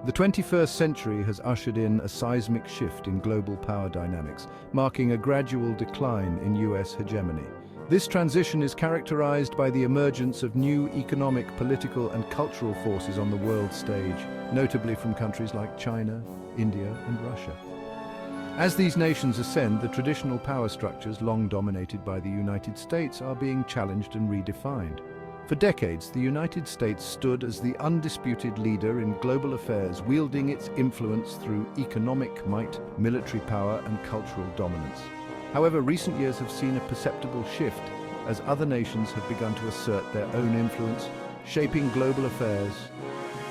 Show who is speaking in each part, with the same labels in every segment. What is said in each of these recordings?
Speaker 1: The 21st century has ushered in a seismic shift in global power dynamics, marking a gradual decline in US hegemony. This transition is characterized by the emergence of new economic, political, and cultural forces on the world stage, notably from countries like China, India, and Russia. As these nations ascend, the traditional power structures long dominated by the United States are being challenged and redefined. For decades, the United States stood as the undisputed leader in global affairs, wielding its influence through economic might, military power, and cultural dominance. However, recent years have seen a perceptible shift as other nations have begun to assert their own influence, shaping global affairs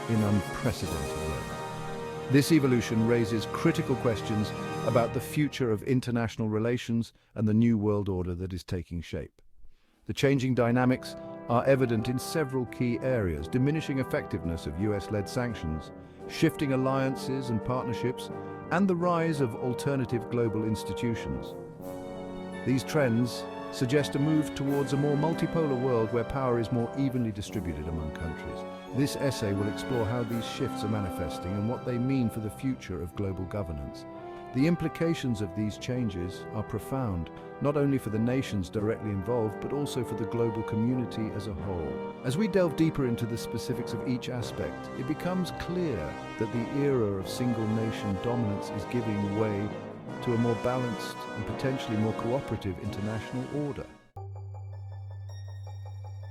Speaker 1: in unprecedented ways. This evolution raises critical questions about the future of international relations and the new world order that is taking shape. The changing dynamics are evident in several key areas: diminishing effectiveness of US-led sanctions, shifting alliances and partnerships, and the rise of alternative global institutions. These trends suggest a move towards a more multipolar world where power is more evenly distributed among countries. This essay will explore how these shifts are manifesting and what they mean for the future of global governance. The implications of these changes are profound, not only for the nations directly involved, but also for the global community as a whole. As we delve deeper into the specifics of each aspect, it becomes clear that the era of single-nation dominance is giving way to a more balanced and potentially more cooperative international order.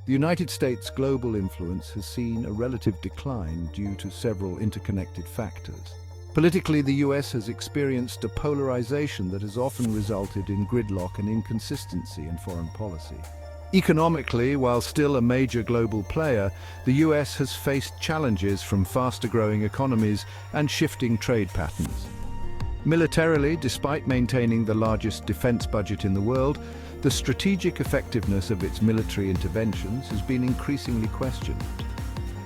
Speaker 1: The United States' global influence has seen a relative decline due to several interconnected factors. Politically, the US has experienced a polarization that has often resulted in gridlock and inconsistency in foreign policy. Economically, while still a major global player, the US has faced challenges from faster-growing economies and shifting trade patterns. Militarily, despite maintaining the largest defense budget in the world, the strategic effectiveness of its military interventions has been increasingly questioned.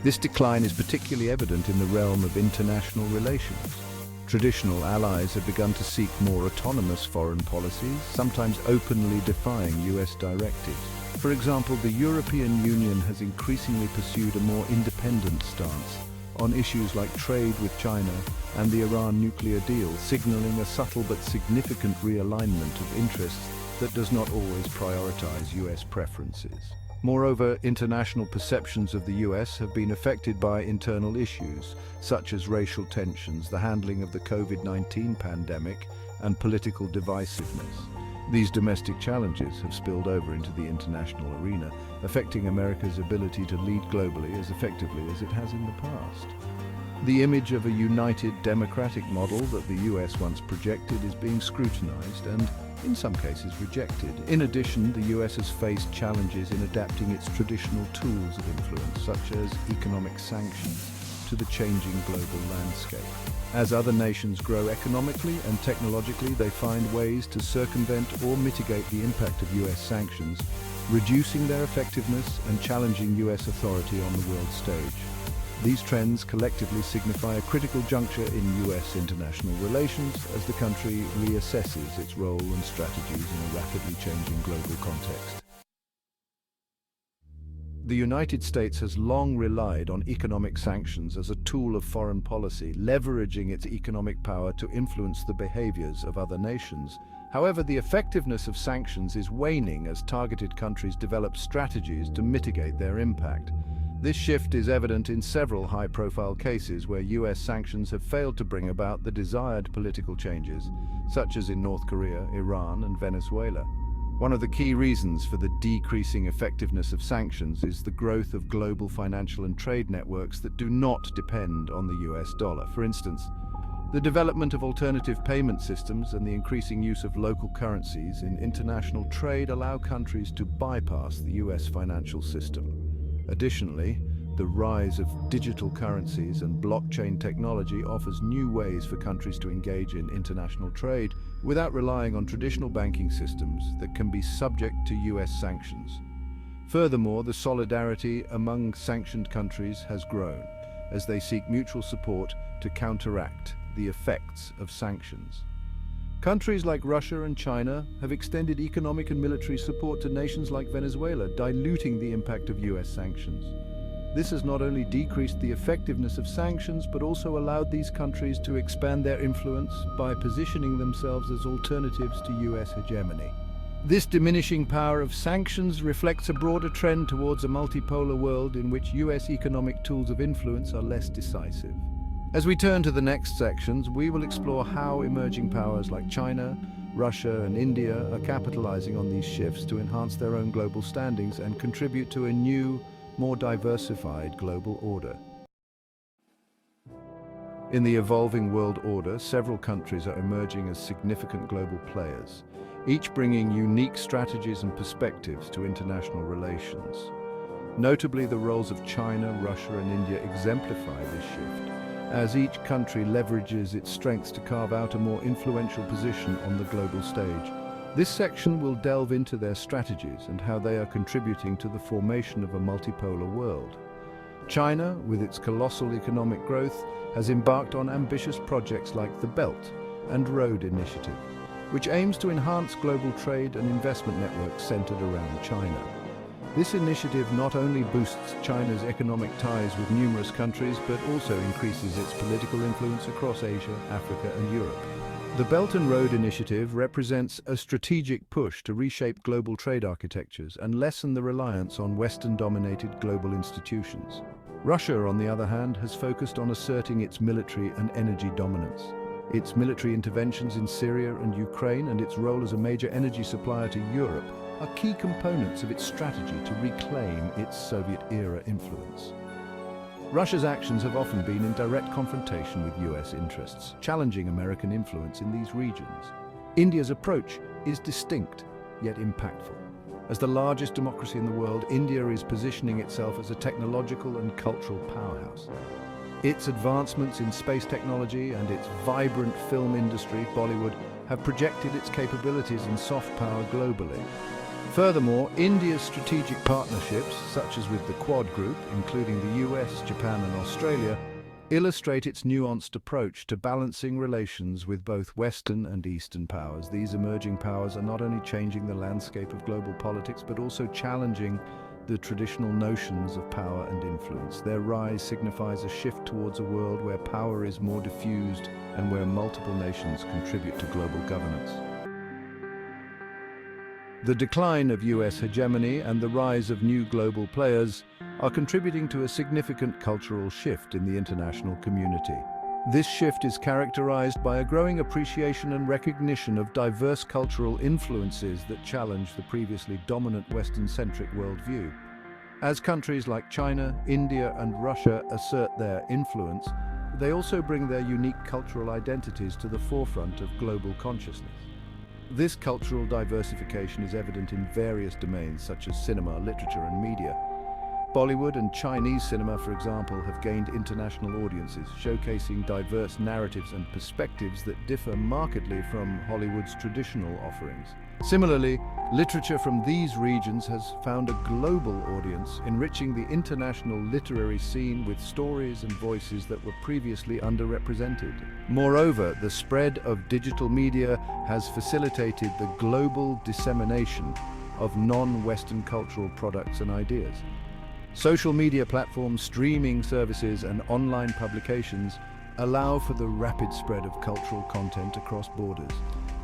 Speaker 1: This decline is particularly evident in the realm of international relations. Traditional allies have begun to seek more autonomous foreign policies, sometimes openly defying US directives. For example, the European Union has increasingly pursued a more independent stance on issues like trade with China and the Iran nuclear deal, signaling a subtle but significant realignment of interests that does not always prioritize US preferences. Moreover, international perceptions of the US have been affected by internal issues, such as racial tensions, the handling of the COVID-19 pandemic, and political divisiveness. These domestic challenges have spilled over into the international arena, affecting America's ability to lead globally as effectively as it has in the past. The image of a united democratic model that the US once projected is being scrutinized and, in some cases, rejected. In addition, the US has faced challenges in adapting its traditional tools of influence, such as economic sanctions, to the changing global landscape. As other nations grow economically and technologically, they find ways to circumvent or mitigate the impact of US sanctions, reducing their effectiveness and challenging US authority on the world stage. These trends collectively signify a critical juncture in US international relations as the country reassesses its role and strategies in a rapidly changing global context. The United States has long relied on economic sanctions as a tool of foreign policy, leveraging its economic power to influence the behaviors of other nations. However, the effectiveness of sanctions is waning as targeted countries develop strategies to mitigate their impact. This shift is evident in several high-profile cases where US sanctions have failed to bring about the desired political changes, such as in North Korea, Iran, and Venezuela. One of the key reasons for the decreasing effectiveness of sanctions is the growth of global financial and trade networks that do not depend on the US dollar. For instance, the development of alternative payment systems and the increasing use of local currencies in international trade allow countries to bypass the US financial system. Additionally, the rise of digital currencies and blockchain technology offers new ways for countries to engage in international trade without relying on traditional banking systems that can be subject to US sanctions. Furthermore, the solidarity among sanctioned countries has grown as they seek mutual support to counteract the effects of sanctions. Countries like Russia and China have extended economic and military support to nations like Venezuela, diluting the impact of US sanctions. This has not only decreased the effectiveness of sanctions, but also allowed these countries to expand their influence by positioning themselves as alternatives to US hegemony. This diminishing power of sanctions reflects a broader trend towards a multipolar world in which US economic tools of influence are less decisive. As we turn to the next sections, we will explore how emerging powers like China, Russia, and India are capitalizing on these shifts to enhance their own global standings and contribute to a new, more diversified global order. In the evolving world order, several countries are emerging as significant global players, each bringing unique strategies and perspectives to international relations. Notably, the roles of China, Russia, and India exemplify this shift, as each country leverages its strengths to carve out a more influential position on the global stage. This section will delve into their strategies and how they are contributing to the formation of a multipolar world. China, with its colossal economic growth, has embarked on ambitious projects like the Belt and Road Initiative, which aims to enhance global trade and investment networks centered around China. This initiative not only boosts China's economic ties with numerous countries, but also increases its political influence across Asia, Africa, and Europe. The Belt and Road Initiative represents a strategic push to reshape global trade architectures and lessen the reliance on Western-dominated global institutions. Russia, on the other hand, has focused on asserting its military and energy dominance. Its military interventions in Syria and Ukraine and its role as a major energy supplier to Europe are key components of its strategy to reclaim its Soviet-era influence. Russia's actions have often been in direct confrontation with US interests, challenging American influence in these regions. India's approach is distinct, yet impactful. As the largest democracy in the world, India is positioning itself as a technological and cultural powerhouse. Its advancements in space technology and its vibrant film industry, Bollywood, have projected its capabilities in soft power globally. Furthermore, India's strategic partnerships, such as with the Quad Group, including the US, Japan, and Australia, illustrate its nuanced approach to balancing relations with both Western and Eastern powers. These emerging powers are not only changing the landscape of global politics, but also challenging the traditional notions of power and influence. Their rise signifies a shift towards a world where power is more diffused and where multiple nations contribute to global governance. The decline of US hegemony and the rise of new global players are contributing to a significant cultural shift in the international community. This shift is characterized by a growing appreciation and recognition of diverse cultural influences that challenge the previously dominant Western-centric worldview. As countries like China, India, and Russia assert their influence, they also bring their unique cultural identities to the forefront of global consciousness. This cultural diversification is evident in various domains such as cinema, literature, and media. Bollywood and Chinese cinema, for example, have gained international audiences, showcasing diverse narratives and perspectives that differ markedly from Hollywood's traditional offerings. Similarly, literature from these regions has found a global audience, enriching the international literary scene with stories and voices that were previously underrepresented. Moreover, the spread of digital media has facilitated the global dissemination of non-Western cultural products and ideas. Social media platforms, streaming services, and online publications allow for the rapid spread of cultural content across borders,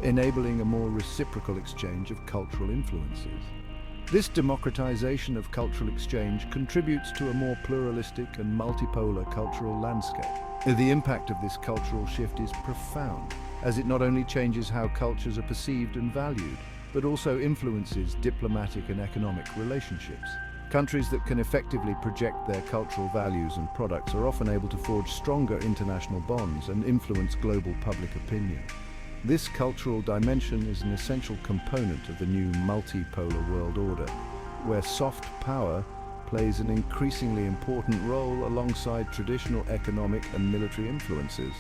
Speaker 1: enabling a more reciprocal exchange of cultural influences. This democratization of cultural exchange contributes to a more pluralistic and multipolar cultural landscape. The impact of this cultural shift is profound, as it not only changes how cultures are perceived and valued, but also influences diplomatic and economic relationships. Countries that can effectively project their cultural values and products are often able to forge stronger international bonds and influence global public opinion. This cultural dimension is an essential component of the new multipolar world order, where soft power plays an increasingly important role alongside traditional economic and military influences.